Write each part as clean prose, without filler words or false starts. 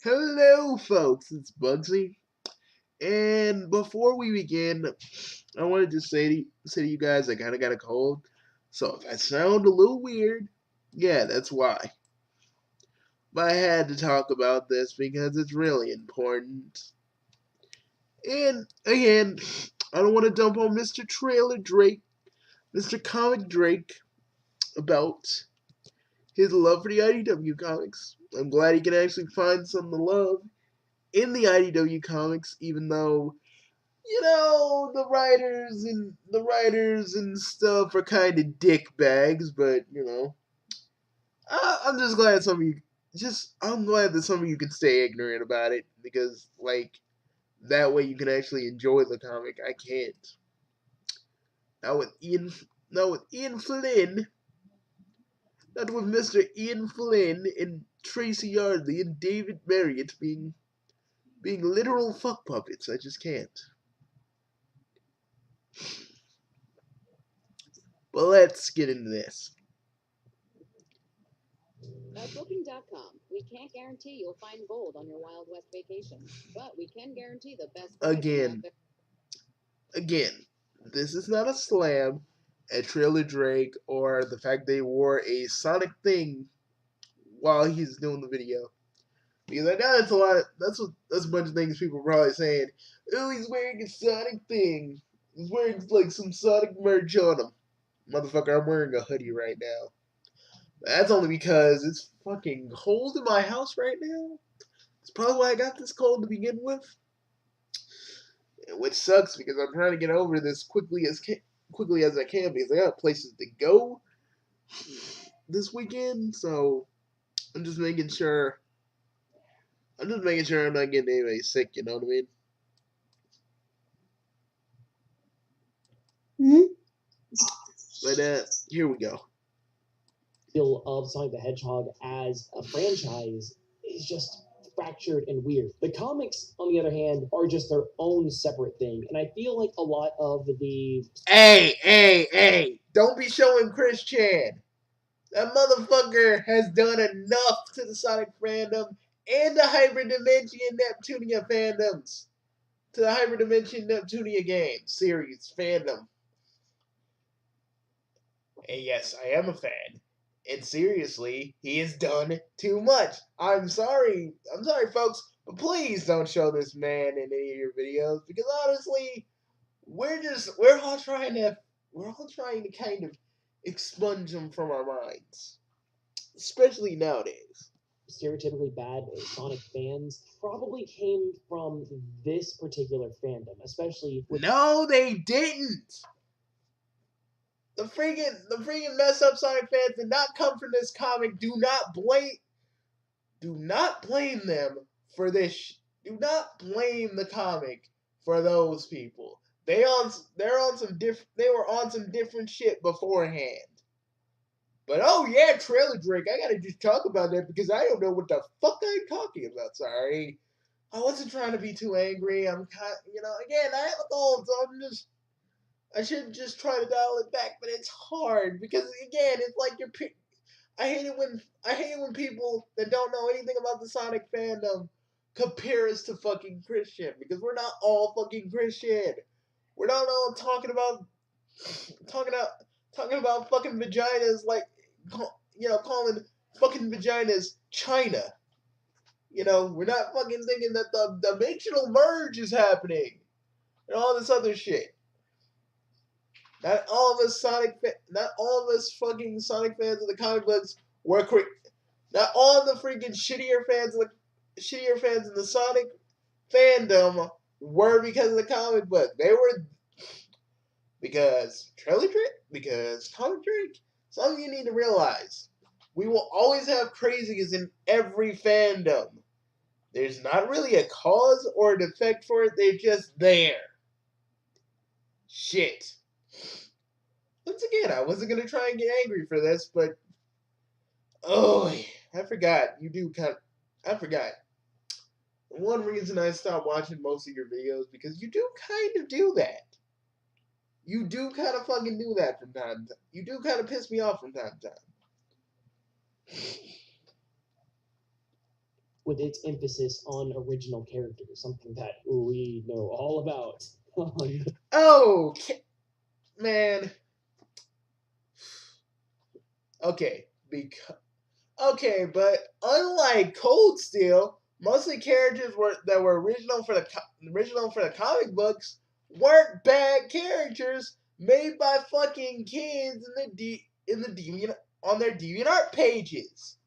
Hello, folks. It's Bugsy. And before we begin, I wanted to say to you guys, I kind of got a cold. So if I sound a little weird, yeah, that's why. But I had to talk about this because it's really important. And again, I don't want to dump on Mr. Trailer Drake, Mr. Comic Drake, about his love for the IDW comics. I'm glad he can actually find some to love in the IDW comics, even though the writers and stuff are kind of dick bags, but I'm just glad some of you I'm glad that some of you can stay ignorant about it because that way you can actually enjoy the comic. I can't. Not with Ian Flynn, not with Mr. Ian Flynn and Tracy Yardley and David Marriott being literal fuck puppets. I just can't. But let's get into this. At Booking.com, we can't guarantee you'll find gold on your Wild West vacation, but we can guarantee the best price. Again, this is not a slam at Trailer Drake or the fact they wore a Sonic thing while he's doing the video. Because I know that's a bunch of things people are probably saying. Oh, he's wearing a Sonic thing. He's wearing like some Sonic merch on him. Motherfucker, I'm wearing a hoodie right now. That's only because it's fucking cold in my house right now. It's probably why I got this cold to begin with. Which sucks because I'm trying to get over this quickly as I can because I got places to go this weekend. So I'm just making sure. I'm just making sure I'm not getting anybody sick. You know what I mean? But here we go. Feel of Sonic the Hedgehog as a franchise is just fractured and weird. The comics, on the other hand, are just their own separate thing, and I feel like a lot of the Hey! Don't be showing Chris Chan. That motherfucker has done enough to the Sonic fandom and the Hyperdimension Neptunia fandoms. To the Hyperdimension Neptunia game series fandom. And yes, I am a fan. And seriously, he has done too much. I'm sorry, folks, but please don't show this man in any of your videos because honestly, we're all trying to kind of expunge him from our minds, especially nowadays. stereotypically bad Sonic fans probably came from this particular fandom, especially with. No, they didn't. The freaking mess up Sonic fans did not come from this comic. Do not blame them for this. Do not blame the comic for those people. They were on some different shit beforehand. But oh yeah, Trailer Drake, I gotta just talk about that because I don't know what the fuck I'm talking about. Sorry, I wasn't trying to be too angry. I'm again, I have a cold, so I should just try to dial it back, but it's hard because again, it's like I hate it when people that don't know anything about the Sonic fandom compare us to fucking Christian because we're not all fucking Christian. We're not all talking about talking about fucking vaginas like calling fucking vaginas China. We're not fucking thinking that the dimensional merge is happening and all this other shit. Not all of us fucking Sonic fans of the comic books were correct. Not all of the freaking shittier fans in the Sonic fandom were because of the comic book. They were because Comic Drake. Some of you need to realize we will always have crazies in every fandom. There's not really a cause or an effect for it. They're just there. Shit. Once again, I wasn't gonna try and get angry for this, but I forgot. I forgot. One reason I stopped watching most of your videos because you do kind of do that. You do kind of fucking do that from time to time. You do kind of piss me off from time to time. with its emphasis on original characters, something that we know all about. Oh, man. Okay, okay, but unlike Cold Steel, most of the characters that were original for the comic books weren't bad characters made by fucking kids in the Deviant on their DeviantArt pages.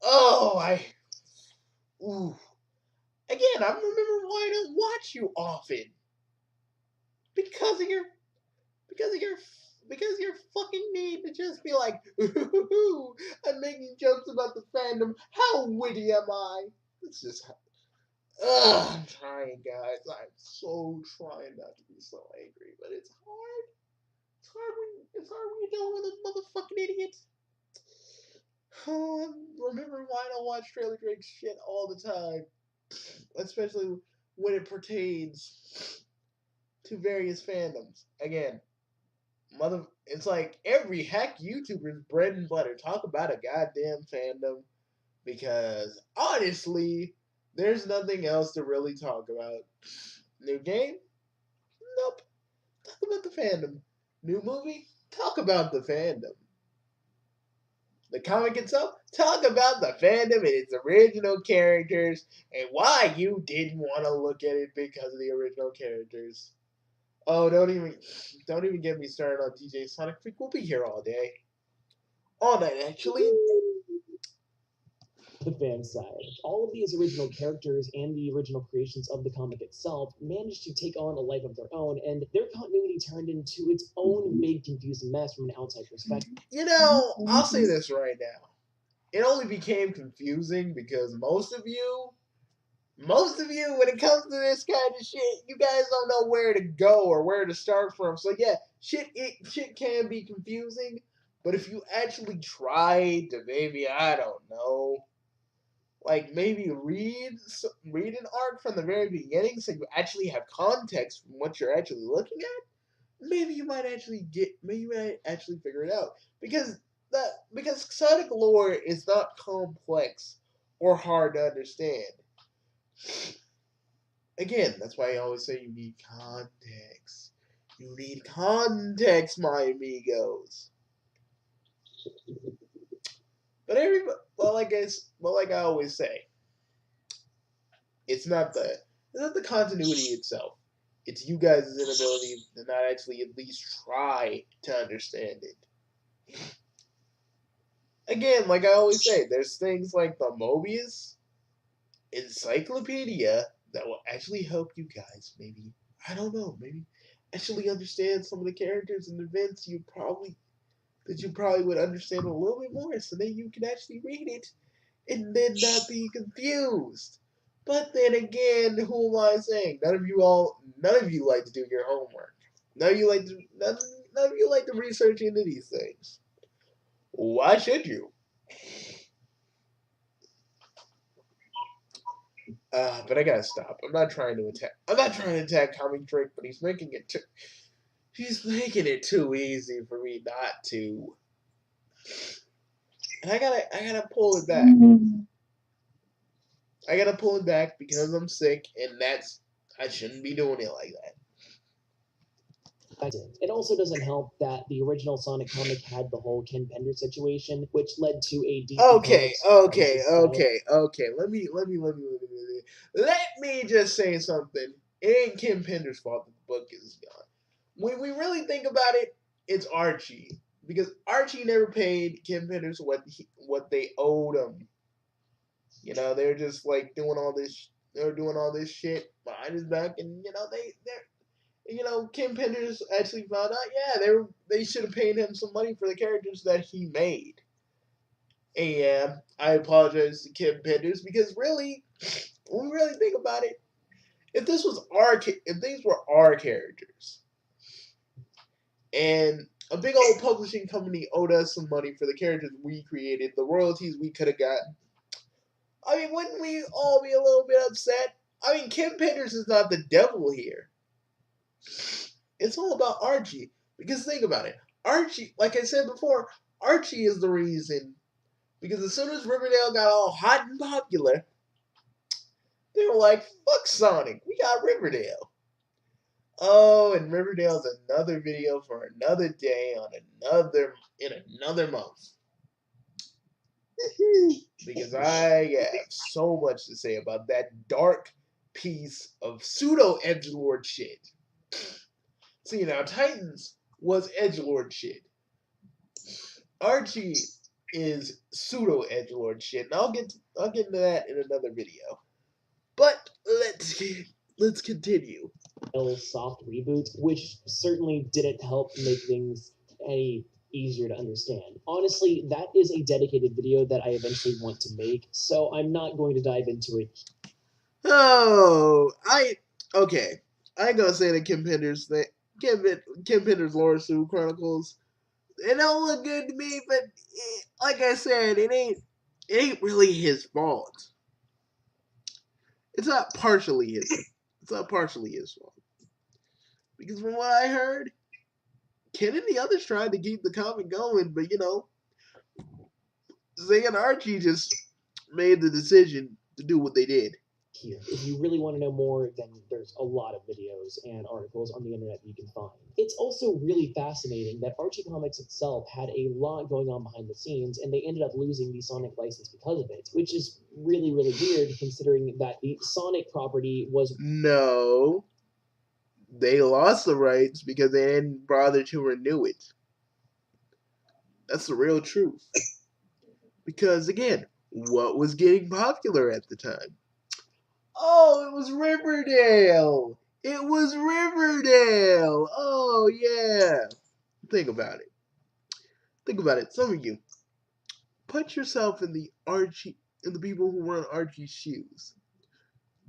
Oh, ooh. Again, I remember why I don't watch you often. Because of your because of your because your fucking need to just be like, ooh, I'm making jokes about the fandom. How witty am I? It's just, I'm trying, guys. I'm so trying not to be so angry, but it's hard. It's hard when you're dealing with a motherfucking idiot. Oh, remember why I don't watch Trailer Drake shit all the time, especially when it pertains to various fandoms. Again, it's like every hack YouTuber's bread and butter. Talk about a goddamn fandom, because honestly, there's nothing else to really talk about. New game? Nope. Talk about the fandom. New movie? Talk about the fandom. The comic itself? Talk about the fandom and its original characters and why you didn't want to look at it because of the original characters. Oh, don't even get me started on DJ Sonic Freak. We'll be here all day. All night, actually. The fan side. All of these original characters and the original creations of the comic itself managed to take on a life of their own, and their continuity turned into its own big confusing mess from an outside perspective. You know, I'll say this right now. It only became confusing because most of you, when it comes to this kind of shit, you guys don't know where to go or where to start from. So yeah, shit can be confusing, but if you actually try to maybe, I don't know, like maybe read an arc from the very beginning so you actually have context from what you're actually looking at, maybe you might actually figure it out. Because Sonic lore is not complex or hard to understand. Again, that's why I always say you need context. You need context, my amigos. But like I always say, it's not the continuity itself. It's you guys' inability to not actually at least try to understand it. Again, like I always say, there's things like the Mobius encyclopedia that will actually help you guys maybe, I don't know, maybe actually understand some of the characters and events you probably would understand a little bit more, so that you can actually read it and then not be confused. But then again, who am I saying? None of you like to do your homework. None of you like to research into these things. Why should you? But I gotta stop. I'm not trying to attack Comic Drake, but he's making it too easy for me not to. And I gotta pull it back. I gotta pull it back because I'm sick, and I shouldn't be doing it like that. It also doesn't help that the original Sonic comic had the whole Ken Pender situation, which led to a deep Okay. Let me just say something. It ain't Kim Pender's fault that the book is gone. When we really think about it, it's Archie, because Archie never paid Kim Penders what they owed him. You know, they're just like doing all this. They were doing all this shit behind his back, and Kim Penders actually found out. Yeah, they should have paid him some money for the characters that he made. And yeah, I apologize to Kim Penders, because really, when we really think about it, if these were our characters, and a big old publishing company owed us some money for the characters we created, the royalties we could have gotten, I mean, wouldn't we all be a little bit upset? I mean, Kim Penders is not the devil here. It's all about Archie. Because think about it. Archie, like I said before, Archie is the reason Because as soon as Riverdale got all hot and popular, they were like, fuck Sonic, we got Riverdale. Oh, and Riverdale's another video for another day on another month. Because I have so much to say about that dark piece of pseudo edgelord shit. See, now Titans was edgelord shit. Archie is pseudo edgelord shit, and I'll get into that in another video. But let's continue. Soft reboot, which certainly didn't help make things any easier to understand. Honestly, that is a dedicated video that I eventually want to make, so I'm not going to dive into it. Oh, okay. I ain't gonna say the Kim Penders thing. Kim Penders Laura Sue Chronicles. It don't look good to me, but like I said, it ain't really his fault. It's not partially his fault. Because from what I heard, Ken and the others tried to keep the comic going, but Zay and Archie just made the decision to do what they did. Here, if you really want to know more, then there's a lot of videos and articles on the internet that you can find. It's also really fascinating that Archie Comics itself had a lot going on behind the scenes, and they ended up losing the Sonic license because of it, which is really, really weird considering that the Sonic property was... No, they lost the rights because they didn't bother to renew it. That's the real truth. Because again, what was getting popular at the time? Oh, it was Riverdale. It was Riverdale. Oh, yeah. Think about it. Think about it. Some of you, put yourself in the people who run Archie's shoes.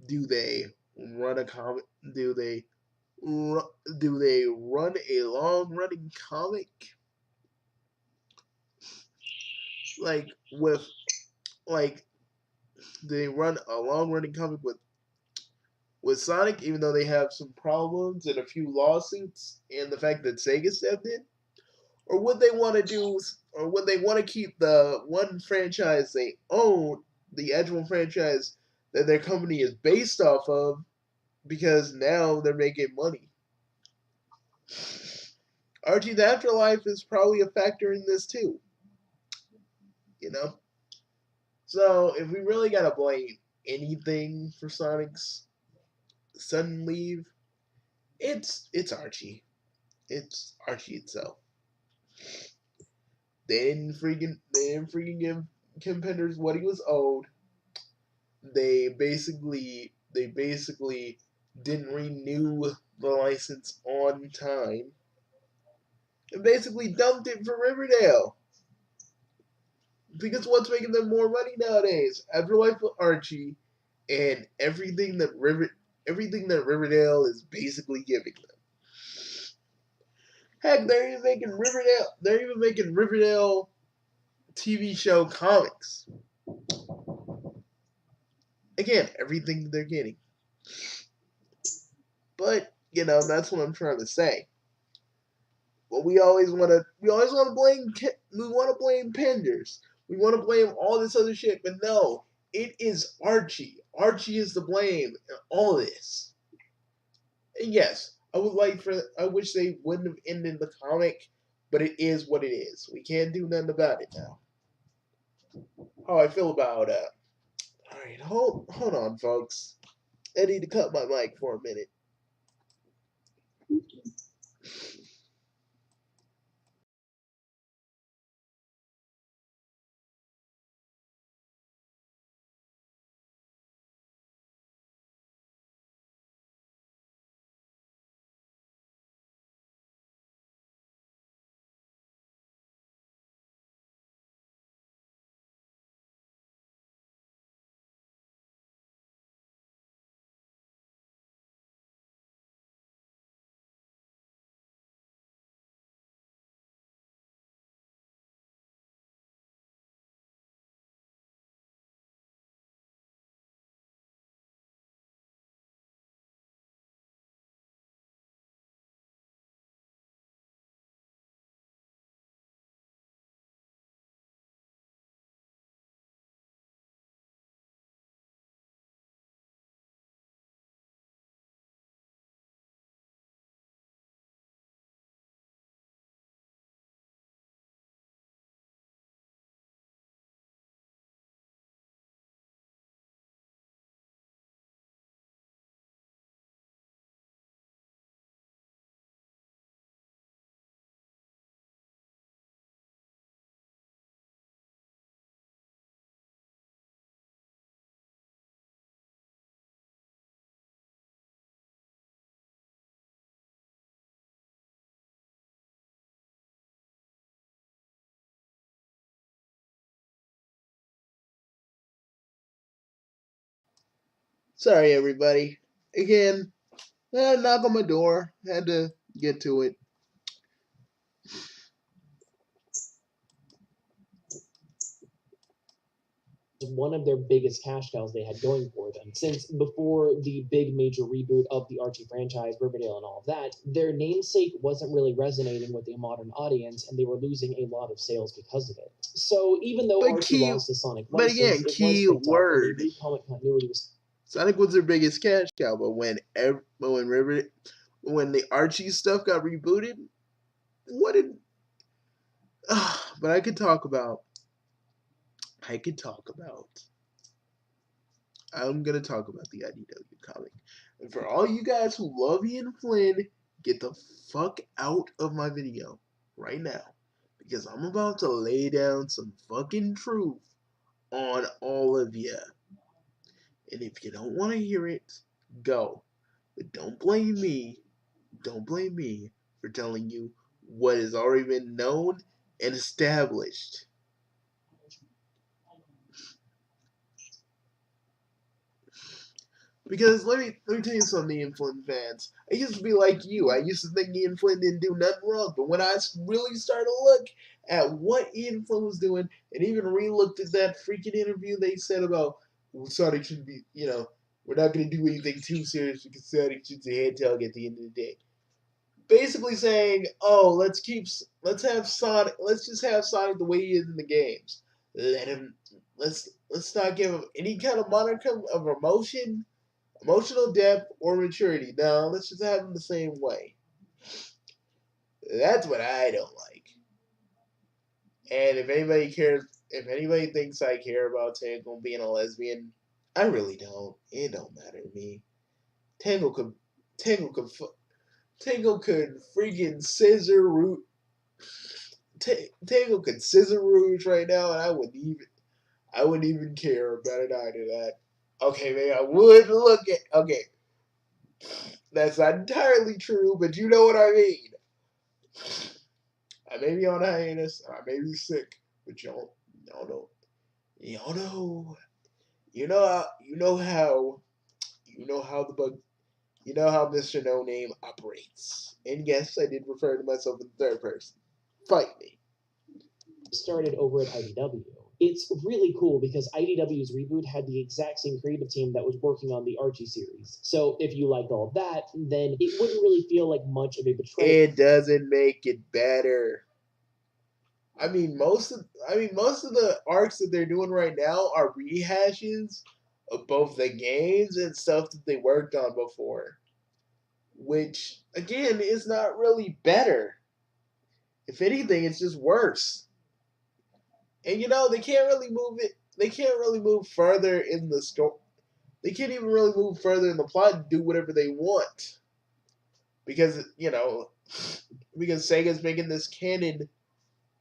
Do they run a comic? Do they run a long-running comic? Like do they run a long-running comic with Sonic, even though they have some problems and a few lawsuits and the fact that Sega stepped in? Or would they want to keep the one franchise they own, the Edgewell franchise that their company is based off of, because now they're making money? Archie's Afterlife is probably a factor in this too. So if we really gotta blame anything for Sonic's sudden leave, it's Archie. It's Archie itself. They didn't freaking give Kim Penders what he was owed. They basically didn't renew the license on time. And basically dumped it for Riverdale. Because what's making them more money nowadays? Afterlife with Archie and everything that Riverdale is basically giving them. Heck, they're even making Riverdale TV show comics. Again, everything they're getting. But, that's what I'm trying to say. Well, we always want to blame Penders. We want to blame all this other shit, but no, it is Archie. Archie is to blame in all this. And yes, I wish they wouldn't have ended the comic, but it is what it is. We can't do nothing about it now. How I feel about all right, hold on, folks. I need to cut my mic for a minute. Sorry, everybody. Again, knock on my door. Had to get to it. One of their biggest cash cows they had going for them. Since before the big major reboot of the Archie franchise, Riverdale and all of that, their namesake wasn't really resonating with a modern audience, and they were losing a lot of sales because of it. So even though Archie lost the Sonic license, it was key picked up, and word. the new comic continuity was... Sonic was their biggest cash cow, but when the Archie stuff got rebooted, what did? But I could talk about. I'm gonna talk about the IDW comic, and for all you guys who love Ian Flynn, get the fuck out of my video right now, because I'm about to lay down some fucking truth on all of you. And if you don't want to hear it, go. But don't blame me. Don't blame me for telling you what has already been known and established. Because let me tell you something, Ian Flynn fans. I used to be like you. I used to think Ian Flynn didn't do nothing wrong. But when I really started to look at what Ian Flynn was doing, and even re-looked at that freaking interview they said about Sonic should be, we're not going to do anything too serious because Sonic shoots a head tug at the end of the day. Basically saying, oh, let's just have Sonic the way he is in the games. Let's not give him any kind of modicum of emotional depth or maturity. No, let's just have them the same way. That's what I don't like. And if anybody thinks I care about Tangle being a lesbian, I really don't. It don't matter to me. Tangle could freaking scissor root. Tangle could scissor Rouge right now, and I wouldn't even care about it either. That okay, maybe I would look at. Okay, that's not entirely true, but you know what I mean. I may be on hiatus, I may be sick, but y'all know, you know how Mr. No Name operates. And yes, I did refer to myself in the third person. Fight me. Started over at IDW. It's really cool because IDW's reboot had the exact same creative team that was working on the Archie series. So if you liked all that, then it wouldn't really feel like much of a betrayal. It doesn't make it better. I mean, most of the arcs that they're doing right now are rehashes of both the games and stuff that they worked on before, which again is not really better. If anything, it's just worse. And they can't really move it. They can't really move further in the story. They can't even really move further in the plot and do whatever they want because Sega's making this canon,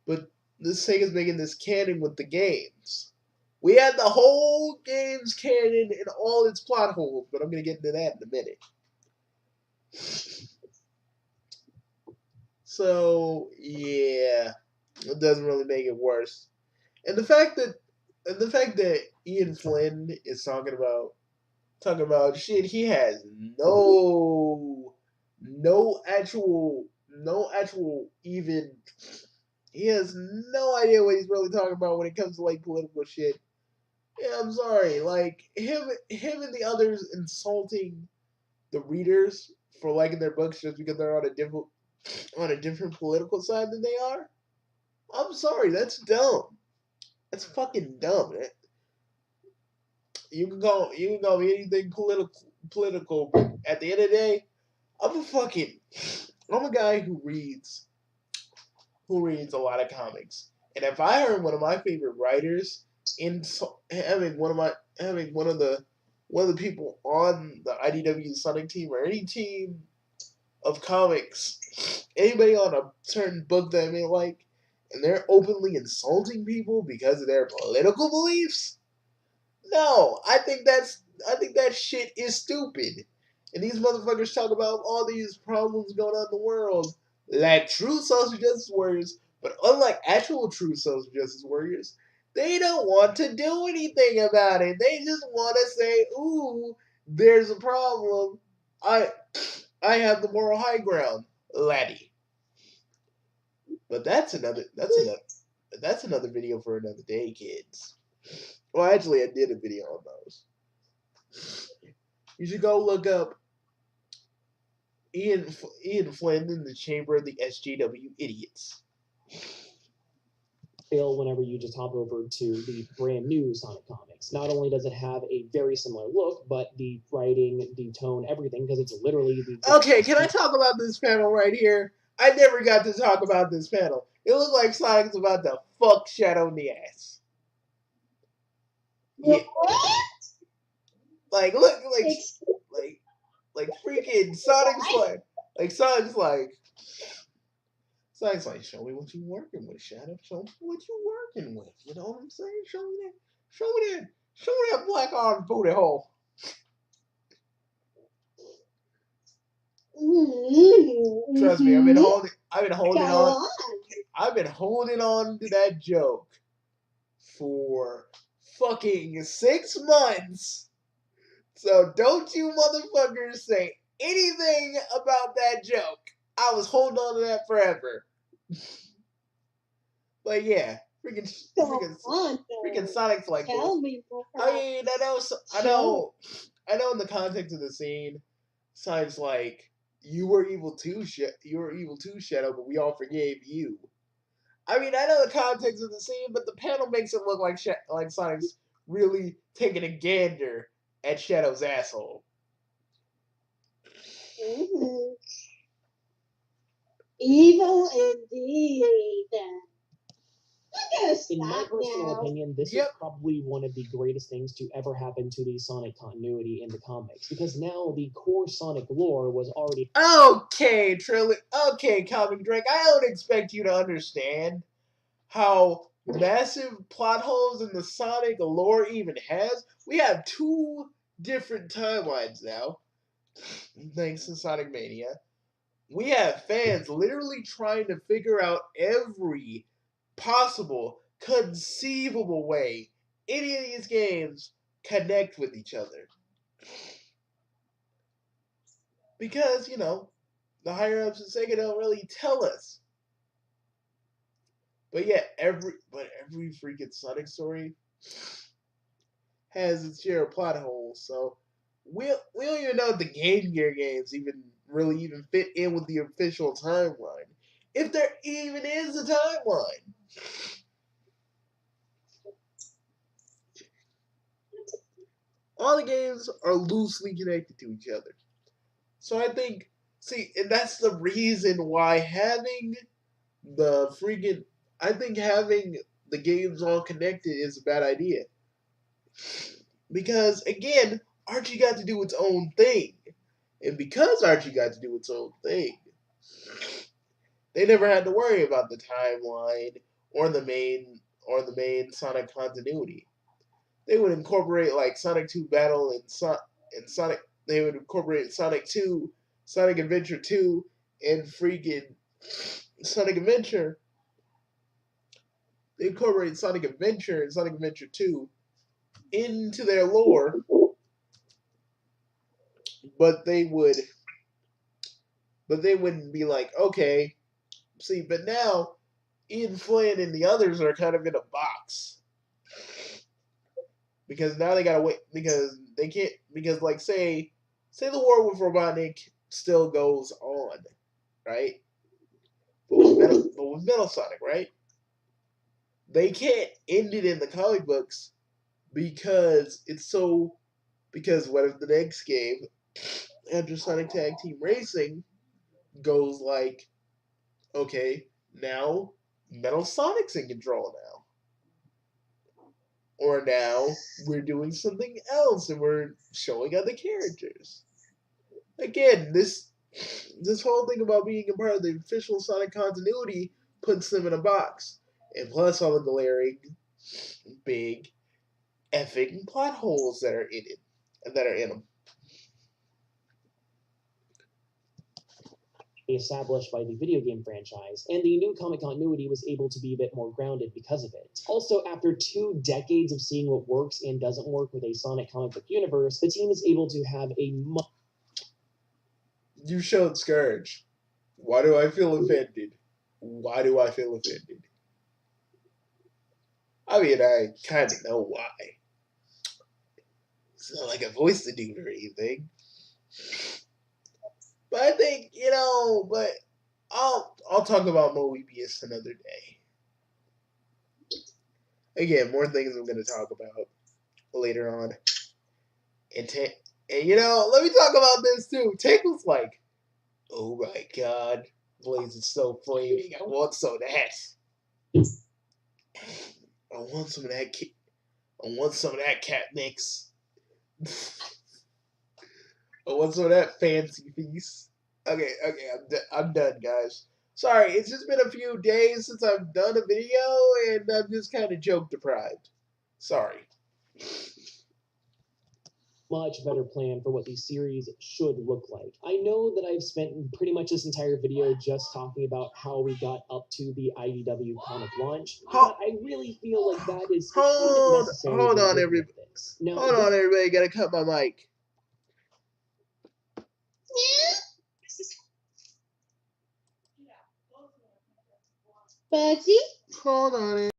but Sega's making this canon with the games. We had the whole game's canon and all its plot holes, but I'm gonna get into that in a minute. So yeah, it doesn't really make it worse. And the fact that Ian Flynn is talking about shit he has no actual even he has no idea what he's really talking about when it comes to like political shit. Yeah, I'm sorry. Like him and the others insulting the readers for liking their books just because they're on a different political side than they are. I'm sorry, that's dumb. That's fucking dumb. You can call me anything political, but at the end of the day, I'm a guy who reads a lot of comics. And if I heard one of my favorite writers having one of the people on the IDW Sonic team or any team of comics, anybody on a certain book that I may like, and they're openly insulting people because of their political beliefs, no, I think that shit is stupid. And these motherfuckers talk about all these problems going on in the world like true social justice warriors, but unlike actual true social justice warriors, they don't want to do anything about it. They just want to say, ooh, there's a problem. I have the moral high ground, laddie. But that's another video for another day, kids. Well, actually, I did a video on those. You should go look up Ian Flynn in the Chamber of the SJW Idiots. Feel whenever you just hop over to the brand new Sonic comics. Not only does it have a very similar look, but the writing, the tone, everything, because it's literally the... Okay, can I talk about this panel right here? I never got to talk about this panel. It looked like Sonic's about to fuck Shadow in the ass. Yeah. What? Like, look, like freaking Sonic's like, show me what you working with, Shadow. Show me what you working with. You know what I'm saying? Show me that black arm booty hole. Trust me, I've been holding on to that joke for fucking 6 months. So don't you motherfuckers say anything about that joke. I was holding on to that forever. But yeah, freaking Sonic's like, Tell me. I mean, I know in the context of the scene, Sonic's like, you were evil too, Shadow, but we all forgave you. I mean, I know the context of the scene, but the panel makes it look like Sonic's really taking a gander at Shadow's asshole. Mm-hmm. Evil indeed. In my personal opinion, this is probably one of the greatest things to ever happen to the Sonic continuity in the comics, because now the core Sonic lore was already... Okay, Comic Drake, I don't expect you to understand how massive plot holes in the Sonic lore even has. We have 2 different timelines now, thanks to Sonic Mania. We have fans literally trying to figure out every possible, conceivable way any of these games connect with each other. Because, you know, the higher ups in Sega don't really tell us. But yeah, every freaking Sonic story has its share of plot holes. So we don't even know if the Game Gear games even fit in with the official timeline, if there even is a timeline. All the games are loosely connected to each other. So I think, and that's the reason why having the games all connected is a bad idea. Because, again, Archie got to do its own thing. And because Archie got to do its own thing, they never had to worry about the timeline or the main Sonic continuity. They would incorporate like Sonic 2 Battle and Sonic. They would incorporate Sonic 2, Sonic Adventure 2, and freaking Sonic Adventure. They incorporate Sonic Adventure and Sonic Adventure 2 into their lore, but they wouldn't be like, okay, but now Ian Flynn and the others are kind of in a box. Because now they gotta wait, because they can't, because like say the war with Robotnik still goes on, right? But with Metal Sonic, right? They can't end it in the comic books because what if the next game after Sonic Tag Team Racing goes like, okay, now Metal Sonic's in control now. Or now we're doing something else and we're showing other characters. Again, this whole thing about being a part of the official Sonic continuity puts them in a box. And plus all the glaring, big, effing plot holes that are in it. That are in them. established by the video game franchise, and the new comic continuity was able to be a bit more grounded because of it. Also, after 2 decades of seeing what works and doesn't work with a Sonic comic book universe, the team is able to have a much... You showed Scourge. Why do I feel offended? Why do I feel offended? I mean, I kind of know why. It's not like I voiced the dude or anything. But I think, but I'll talk about Moebius another day. Again, more things I'm going to talk about later on. And let me talk about this too. Tank was like, oh my god, Blaze is so flaming. I want some of that. I want some of that. I want some of that cat mix. I want some of that fancy feast. Okay, I'm done, guys. Sorry, it's just been a few days since I've done a video, and I'm just kind of joke deprived. Sorry. Much better plan for what the series should look like. I know that I've spent pretty much this entire video just talking about how we got up to the IDW comic launch, but I really feel like that is necessary. Hold on, everybody. Hold on, everybody. Gotta cut my mic. Betsy? Hold on.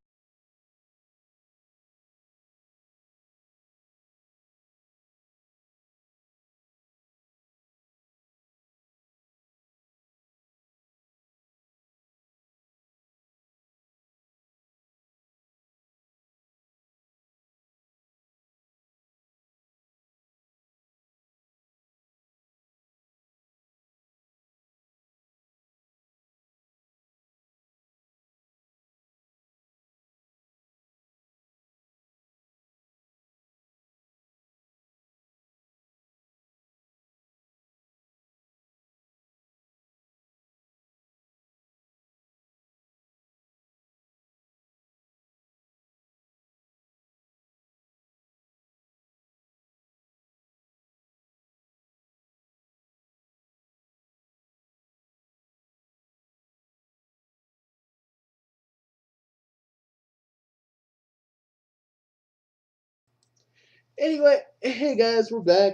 Anyway, hey guys, we're back.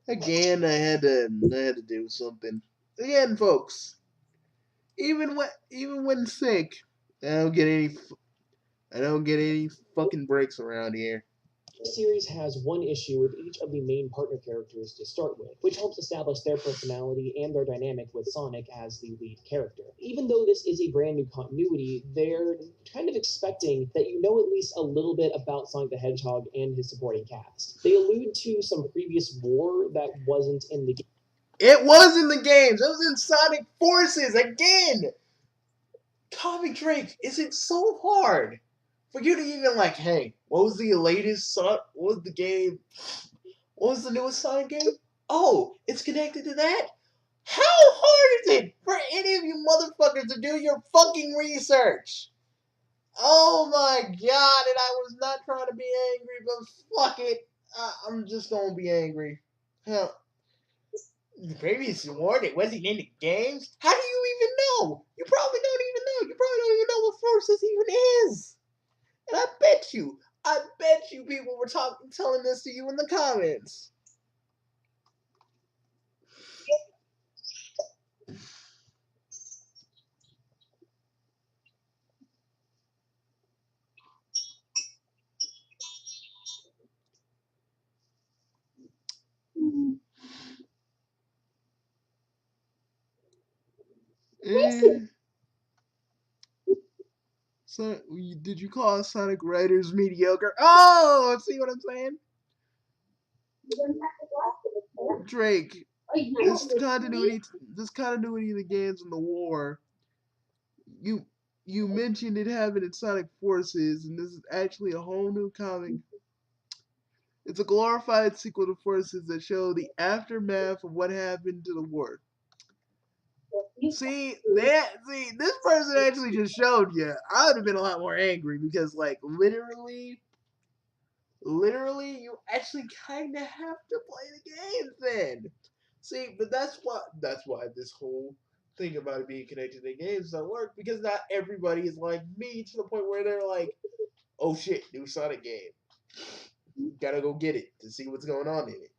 Again, I had to do something. Again, folks. Even when sick, I don't get any fucking breaks around here. The series has one issue with each of the main partner characters to start with, which helps establish their personality and their dynamic with Sonic as the lead character. Even though this is a brand new continuity, they're kind of expecting that you know at least a little bit about Sonic the Hedgehog and his supporting cast. They allude to some previous lore that wasn't in the game. It was in the games. It was in Sonic Forces again. Tommy Drake, is it so hard for you to even hey, what was the latest Sonic? What was the game? What was the newest Sonic game? Oh, it's connected to that? How hard is it for any of you motherfuckers to do your fucking research? Oh my god, and I was not trying to be angry, but fuck it. I'm just gonna be angry. Hell, the previous award, it wasn't in the games? How do you even know? You probably don't even know. You probably don't even know what Forces even is. And I bet you people were telling this to you in the comments. So, did you call Sonic Riders mediocre? Oh, see what I'm saying? Drake, this continuity of the games in the war. You mentioned it happened in Sonic Forces, and this is actually a whole new comic. It's a glorified sequel to Forces that show the aftermath of what happened to the war. See, this person actually just showed you. I would have been a lot more angry because, literally, you actually kind of have to play the games then. See, but that's why this whole thing about it being connected to games don't work, because not everybody is like me to the point where they're like, oh shit, new Sonic game. Gotta go get it to see what's going on in it.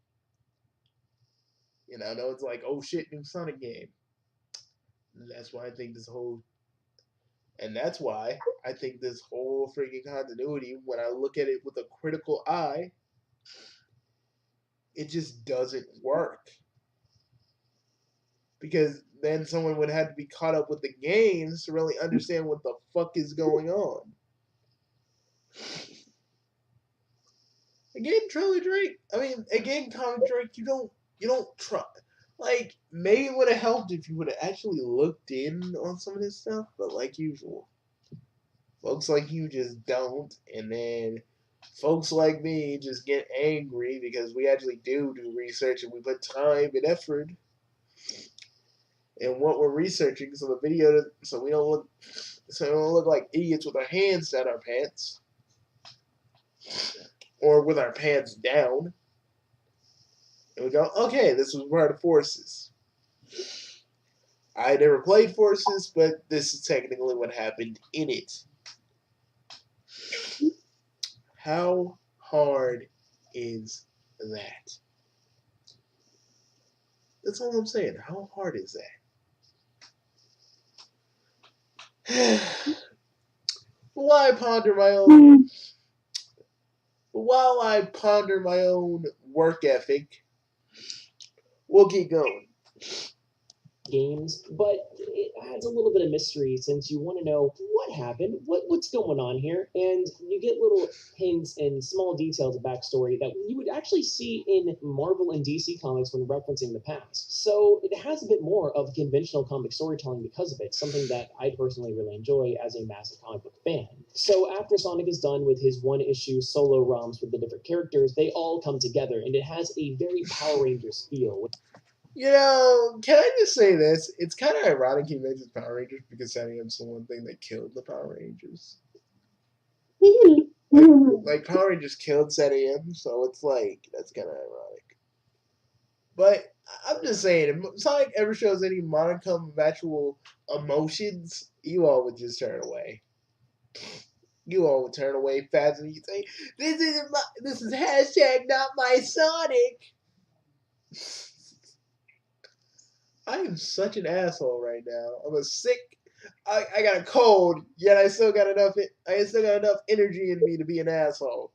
No, it's like, oh shit, new Sonic game. And that's why I think this whole and that's why I think this whole freaking continuity, when I look at it with a critical eye, it just doesn't work. Because then someone would have to be caught up with the games to really understand what the fuck is going on. Again, Trailer Drake. I mean, again, Comic Drake. You don't try. Like, maybe it would have helped if you would have actually looked in on some of this stuff, but like usual, folks like you just don't, and then folks like me just get angry because we actually do research and we put time and effort in what we're researching, so the video, so we don't look like idiots with our hands down our pants or with our pants down. And we go, okay, this was part of Forces. I never played Forces, but this is technically what happened in it. How hard is that? That's all I'm saying. How hard is that? While I ponder my own work ethic, we'll keep going. Games, but it adds a little bit of mystery since you want to know what happened, what's going on here, and you get little hints and small details of backstory that you would actually see in Marvel and DC comics when referencing the past. So it has a bit more of conventional comic storytelling because of it, something that I personally really enjoy as a massive comic book fan. So after Sonic is done with his one-issue solo ROMs with the different characters, they all come together, and it has a very Power Rangers feel. Can I just say this? It's kind of ironic he mentions Power Rangers because Sandy's the one thing that killed the Power Rangers. Like Power Rangers killed Sandy, so it's like, that's kind of ironic. But I'm just saying, if Sonic ever shows any modicum of actual emotions, you all would just turn away. You all would turn away fast and you say, this is hashtag not my Sonic. I am such an asshole right now. I'm a sick. I got a cold, yet I still got enough energy in me to be an asshole.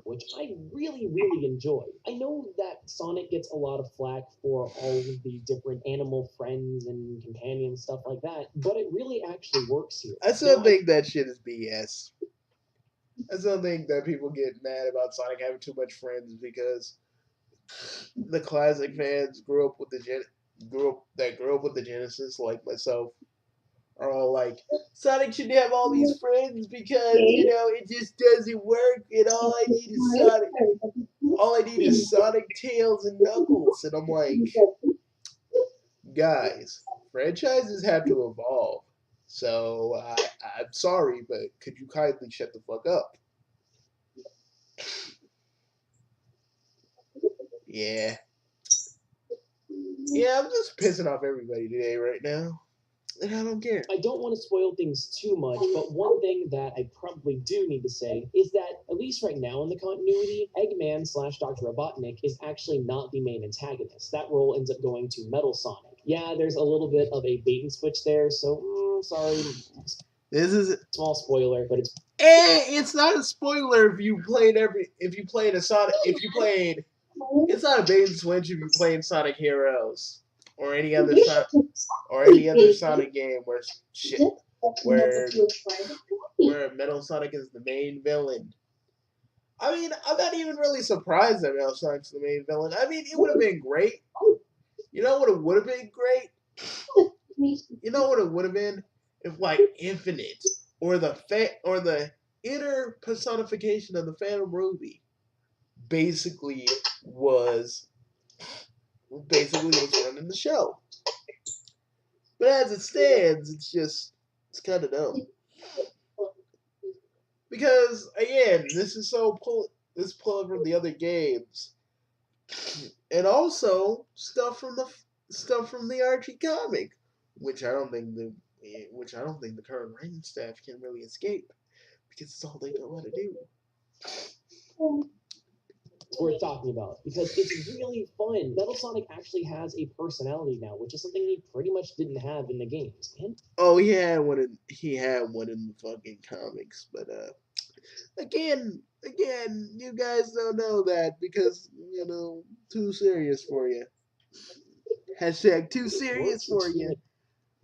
Which I really, really enjoy. I know that Sonic gets a lot of flack for all of the different animal friends and companions, stuff like that, but it really actually works here. I still think that shit is BS. I still think that people get mad about Sonic having too much friends because the classic fans grew up with the Genesis, like myself, are all like, Sonic should have all these friends because, it just doesn't work and all I need is Sonic, Tails, and Knuckles. And I'm like, guys, franchises have to evolve. So I'm sorry, but could you kindly shut the fuck up? Yeah. Yeah, I'm just pissing off everybody today right now. And I don't care. I don't want to spoil things too much, but one thing that I probably do need to say is that, at least right now in the continuity, Eggman / Dr. Robotnik is actually not the main antagonist. That role ends up going to Metal Sonic. Yeah, there's a little bit of a bait and switch there, so sorry. This is a small spoiler, but it's not a spoiler if you played a Sonic, it's not a bait and switch if you played Sonic Heroes or any other Sonic game where Metal Sonic is the main villain. I mean, I'm not even really surprised that Metal Sonic's the main villain. I mean, it would have been great. You know what it would have been great? You know what it would have been? If like Infinite or the inner personification of the Phantom Ruby basically was running the show. But as it stands, it's kind of dumb. Because again, this is so Let's pull it from the other games, and also stuff from the Archie comic, which I don't think the current writing staff can really escape because it's all they know how to do. Worth talking about because it's really fun. Metal Sonic actually has a personality now, which is something he pretty much didn't have in the games. And Oh, he had one in the fucking comics, but again, you guys don't know that because too serious for you. Hashtag too it serious works for between you. like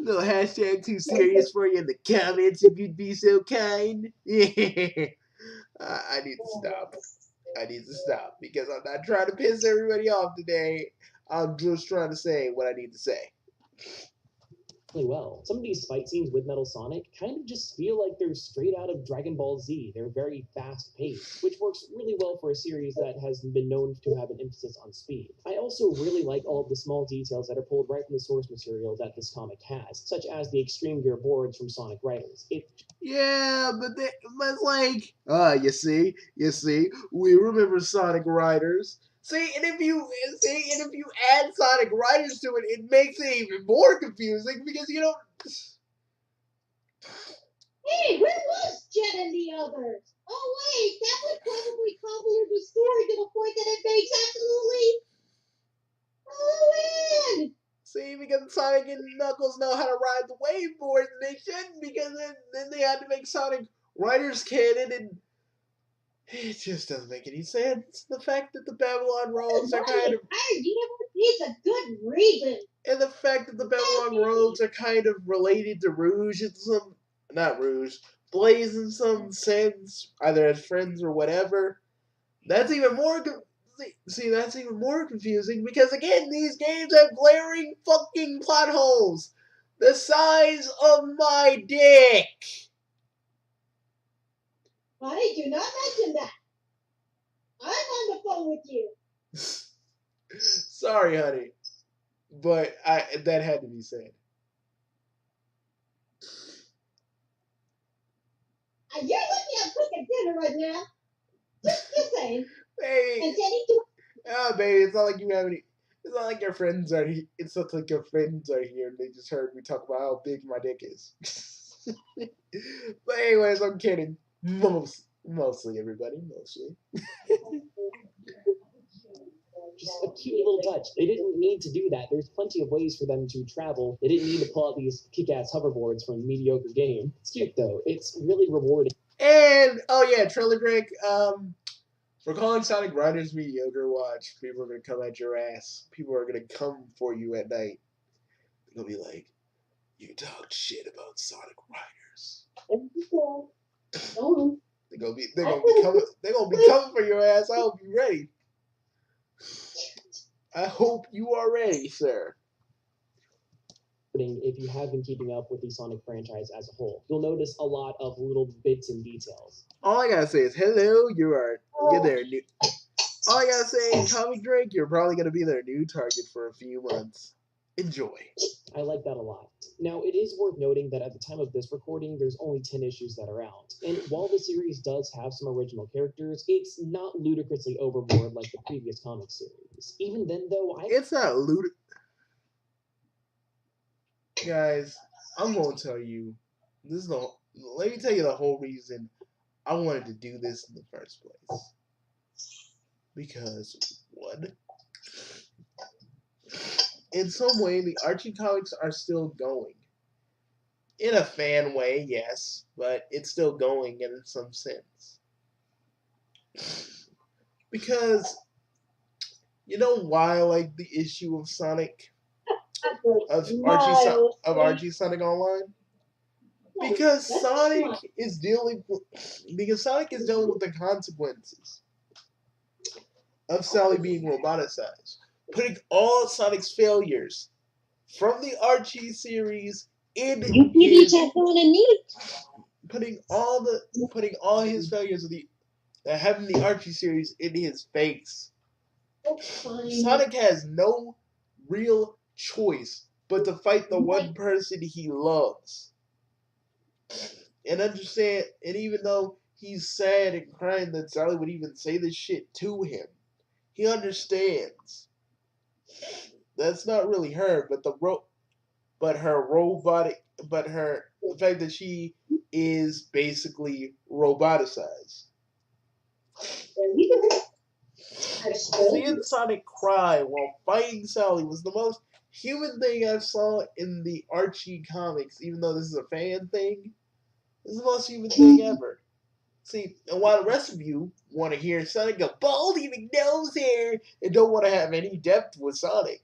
No hashtag too serious for you in the comments if you'd be so kind. Yeah. I need to stop. I need to stop because I'm not trying to piss everybody off today. I'm just trying to say what I need to say. really well. Some of these fight scenes with Metal Sonic kind of just feel like they're straight out of Dragon Ball Z. They're very fast paced, which works really well for a series that has been known to have an emphasis on speed. I also really like all of the small details that are pulled right from the source material that this comic has, such as the Extreme Gear boards from Sonic Riders. Yeah, but it's like, you see, we remember Sonic Riders. See, and if you add Sonic Riders to it, it makes it even more confusing because you don't. Hey, where was Jet and the others? Oh wait, that would probably convolute the story to the point that it makes absolutely no end. See, because Sonic and Knuckles know how to ride the wave board, and they shouldn't because then they had to make Sonic Riders canon, and it just doesn't make any sense. The fact that the Babylon roads are Why the kind of entire universe needs a good reason. and the fact that the Babylon roads are kind of related to Rouge in some, not Rouge, Blaze in some sense, either as friends or whatever. That's even more. See, that's even more confusing because again, these games have glaring fucking plot holes the size of my dick. Honey, do not mention that. I'm on the phone with you. Sorry, honey, but that had to be said. You're lucky I'm cooking dinner right now. Just saying. Baby, And Jenny, do baby, it's not like you have any. It's not like your friends are here. It's not like your friends are here and they just heard me talk about how big my dick is. But anyways, I'm kidding. Mostly everybody, mostly. Just a cute little touch. They didn't need to do that. There's plenty of ways for them to travel. They didn't need to pull out these kick-ass hoverboards from a mediocre game. It's cute though. It's really rewarding. And oh yeah, Trailer Drake. For calling Sonic Riders mediocre, watch people are gonna come at your ass. People are gonna come for you at night. They'll be like, "You talked shit about Sonic Riders." They're gonna be coming for your ass. I hope you're ready. I hope you are ready, sir. If you have been keeping up with the Sonic franchise as a whole, you'll notice a lot of little bits and details. All I gotta say is hello. You're their new. All I gotta say, Comic Drake, you're probably gonna be their new target for a few months. Enjoy. I like that a lot. Now, it is worth noting that at the time of this recording, there's only 10 issues that are out. And while the series does have some original characters, it's not ludicrously overboard like the previous comic series. Even then, though, It's not ludicrous. Guys, I'm gonna tell you, let me tell you the whole reason I wanted to do this in the first place. Because, one, in some way, the Archie comics are still going. In a fan way, yes, but it's still going in some sense. Because, you know why I like the issue of Sonic? Of Archie Sonic Online? Because Sonic is dealing with the consequences of Sally being roboticized, putting all Sonic's failures from the Archie series in his putting all his failures that having the Archie series in his face. Sonic has no real choice but to fight the one person he loves. And understand, and even though he's sad and crying that Sally would even say this shit to him. He understands. That's not really her, but but her robotic, but her the fact that she is basically roboticized. Seeing Sonic cry while fighting Sally was the most human thing I've saw in the Archie comics, even though this is a fan thing. This is the most human thing ever. See, and while the rest of you want to hear Sonic go baldy McNose hair and don't want to have any depth with Sonic,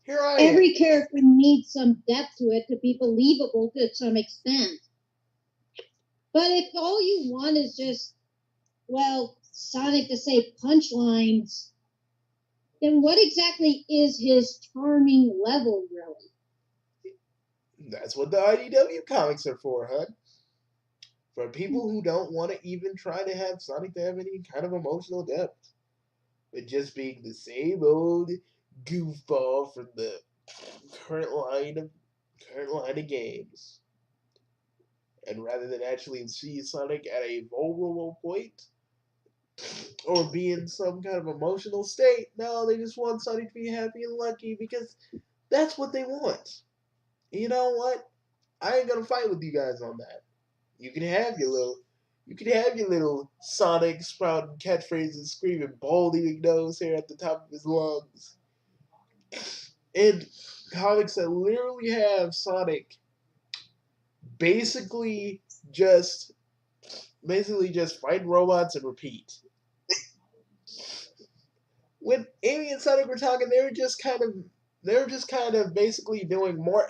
here I am. Every character needs some depth to it to be believable to some extent. But if all you want is just, well, Sonic to say punchlines, then what exactly is his charming level, really? That's what the IDW comics are for, huh? For people who don't want to even try to have Sonic to have any kind of emotional depth. But just being the same old goofball from the current line of games. And rather than actually see Sonic at a vulnerable point or be in some kind of emotional state, no, they just want Sonic to be happy and lucky because that's what they want. And you know what? I ain't gonna fight with you guys on that. You can have your little Sonic sprouting catchphrases, screaming Baldy McNose here at the top of his lungs. And comics that literally have Sonic basically just fight robots and repeat. When Amy and Sonic were talking, they were just kind of basically doing more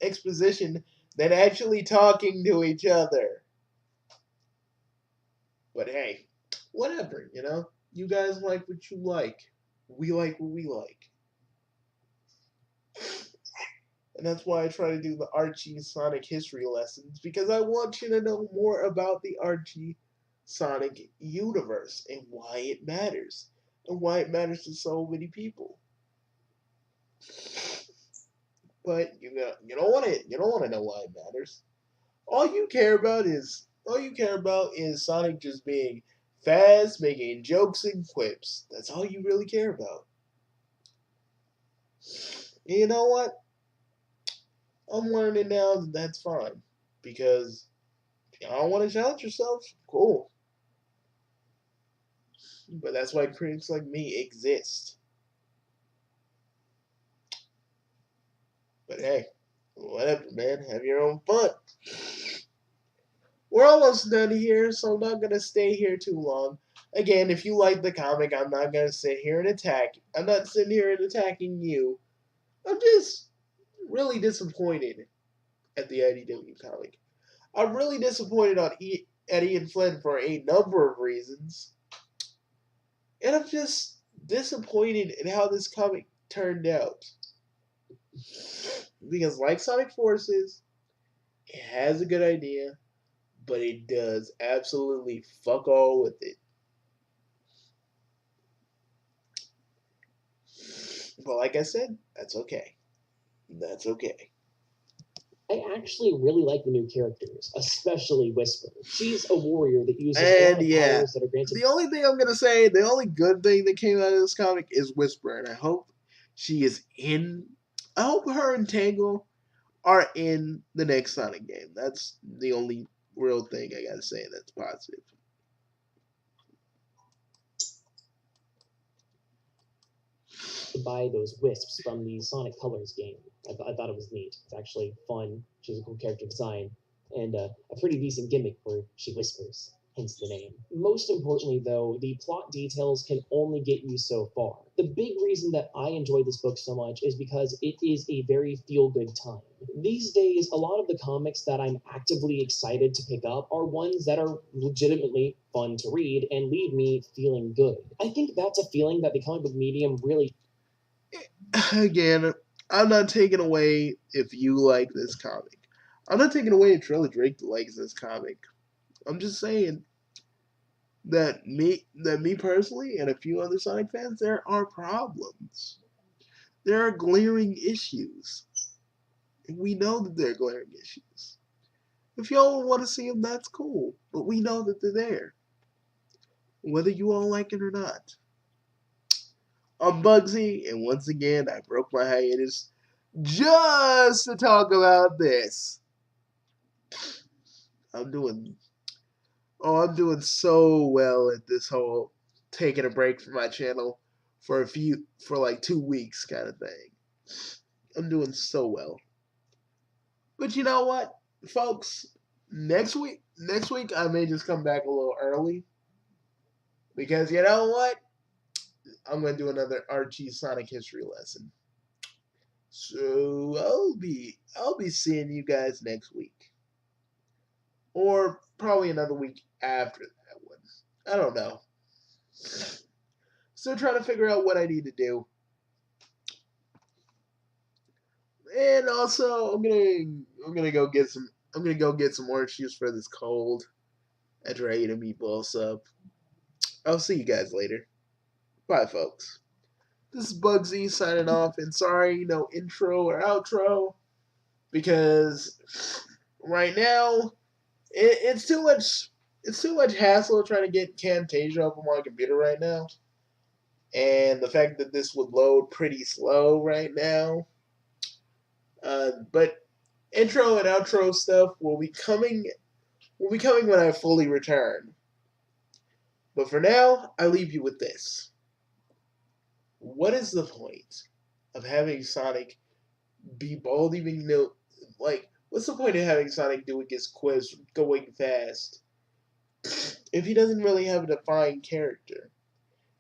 exposition than actually talking to each other. But hey, whatever, you know? You guys like what you like. We like what we like. And that's why I try to do the Archie Sonic history lessons, because I want you to know more about the Archie Sonic universe and why it matters. And why it matters to so many people. But you don't want to know why it matters. All you care about is Sonic just being fast, making jokes and quips. That's all you really care about. And you know what? I'm learning now that that's fine. Because if you don't want to challenge yourself, cool. But that's why critics like me exist. But hey, whatever, man. Have your own fun. We're almost done here, so I'm not going to stay here too long. Again, if you like the comic, I'm not going to sit here and attack. I'm not sitting here and attacking you. I'm just really disappointed at the IDW comic. I'm really disappointed at Ian Flynn for a number of reasons. And I'm just disappointed in how this comic turned out. Because like Sonic Forces, it has a good idea, but it does absolutely fuck all with it. But like I said, that's okay. That's okay. I actually really like the new characters, especially Whisper. She's a warrior that uses a lot And of yeah, powers that are granted. the only thing I'm gonna say, the only good thing that came out of this comic is Whisper, and I hope she is in. I hope her and Tangle are in the next Sonic game. That's the only real thing I gotta say that's positive. By those wisps from the Sonic Colors game. I thought it was neat. It's actually fun. She's a cool character design and a pretty decent gimmick where she whispers, hence the name. Most importantly, though, the plot details can only get you so far. The big reason that I enjoy this book so much is because it is a very feel-good time. These days, a lot of the comics that I'm actively excited to pick up are ones that are legitimately fun to read and leave me feeling good. I think that's a feeling that the comic book medium really Again, I'm not taking away if you like this comic. I'm not taking away if Trilla Drake likes this comic. I'm just saying that me personally and a few other Sonic fans, there are problems. There are glaring issues. And we know that there are glaring issues. If y'all want to see them, that's cool. But we know that they're there, whether you all like it or not. I'm Bugsy, and once again, I broke my hiatus just to talk about this. I'm doing so well at this whole taking a break from my channel for like 2 weeks kind of thing. I'm doing so well. But you know what, folks? Next week I may just come back a little early because you know what? I'm gonna do another Archie Sonic history lesson. So I'll be seeing you guys next week. Or probably another week after that one. I don't know. Still trying to figure out what I need to do. And also I'm gonna go get some orange juice for this cold after I eat a meatball sub. I'll see you guys later. Bye folks. This is Bugsy signing off, and sorry, no intro or outro, because right now it's too much hassle trying to get Camtasia up on my computer right now, and the fact that this would load pretty slow right now. But intro and outro stuff will be coming when I fully return. But for now, I leave you with this. What is the point of having Sonic be Baldy McNill? Like, what's the point of having Sonic doing his quiz going fast if he doesn't really have a defined character?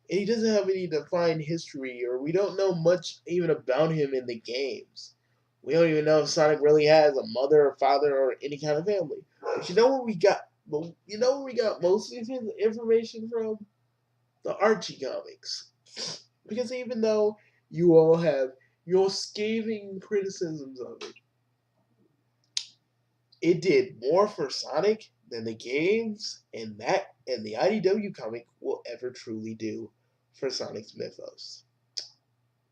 And he doesn't have any defined history, or we don't know much even about him in the games. We don't even know if Sonic really has a mother or father or any kind of family. But you know where we got most of his information from? The Archie comics. Because even though you all have your scathing criticisms of it, it did more for Sonic than the games and the IDW comic will ever truly do for Sonic's mythos,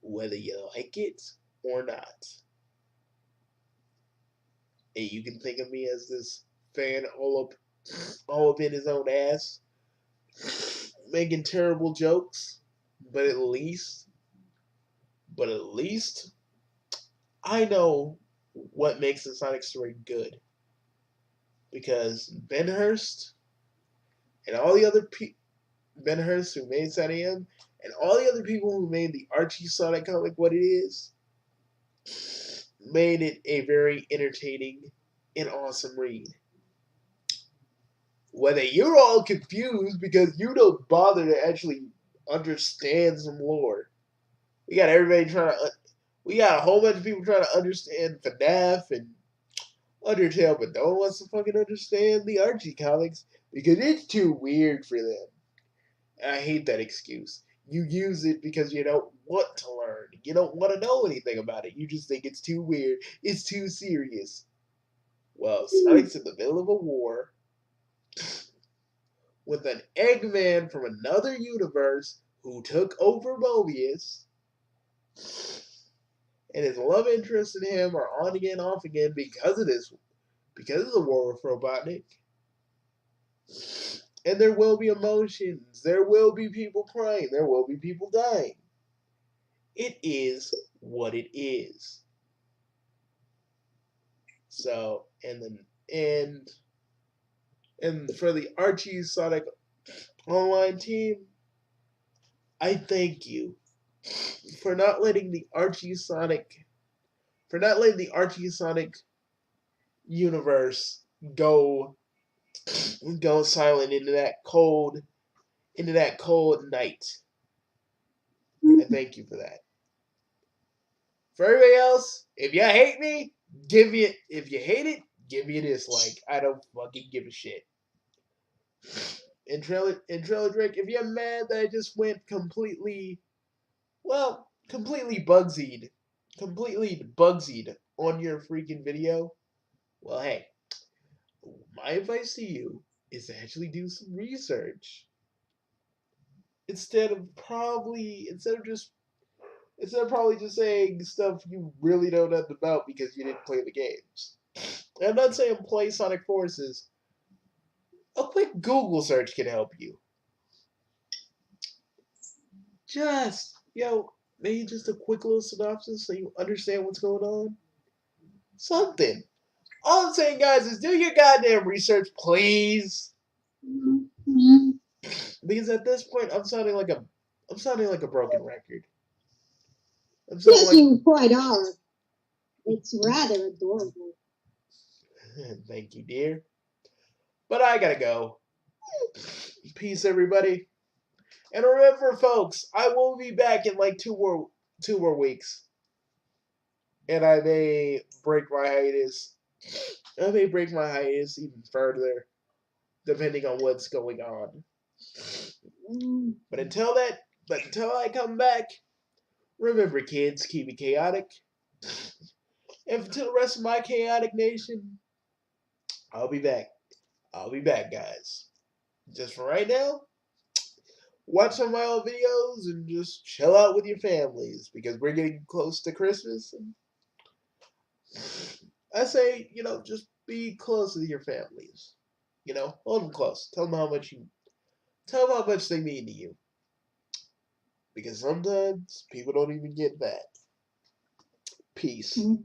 whether you like it or not. And you can think of me as this fan all up in his own ass, making terrible jokes, but at least I know what makes the Sonic story good. Because Ben Hurst and all the other Ben Hurst who made SNEM and all the other people who made the Archie Sonic comic what it is made it a very entertaining and awesome read. Whether you're all confused because you don't bother to actually understand some lore. We got a whole bunch of people trying to understand FNAF and Undertale, but no one wants to fucking understand the Archie comics because it's too weird for them. And I hate that excuse. You use it because you don't want to learn. You don't want to know anything about it. You just think it's too weird. It's too serious. Well, Sonic's in the middle of a war with an Eggman from another universe who took over Mobius, and his love interest in him are on again, off again because of the war with Robotnik. And there will be emotions. There will be people crying. There will be people dying. It is what it is. So, and for the Archie Sonic online team, I thank you for not letting the Archie Sonic universe go silent into that cold night. I thank you for that. For everybody else, if you hate me, if you hate it, give me a dislike. I don't fucking give a shit. And Trailer Drake, if you're mad that I just went completely bugsied on your freaking video, well, hey, my advice to you is to actually do some research instead of probably just saying stuff you really know nothing about because you didn't play the games. And I'm not saying play Sonic Forces. A quick Google search can help you. Just, maybe just a quick little synopsis so you understand what's going on. Something. All I'm saying, guys, is do your goddamn research, please. Mhm. Because at this point, I'm sounding like a broken record. I'm sounding Yes, like. you quite are. It's rather adorable. Thank you, dear. But I gotta go. Peace, everybody. And remember, folks, I will be back in like two more weeks, and I may break my hiatus. I may break my hiatus even further, depending on what's going on. Mm. But until I come back, remember, kids, keep it chaotic. And to the rest of my chaotic nation, I'll be back. I'll be back, guys. Just for right now, watch some of my old videos and just chill out with your families because we're getting close to Christmas. And I say, just be close with your families. Hold them close. Tell them how much they mean to you. Because sometimes people don't even get that. Peace. Mhm.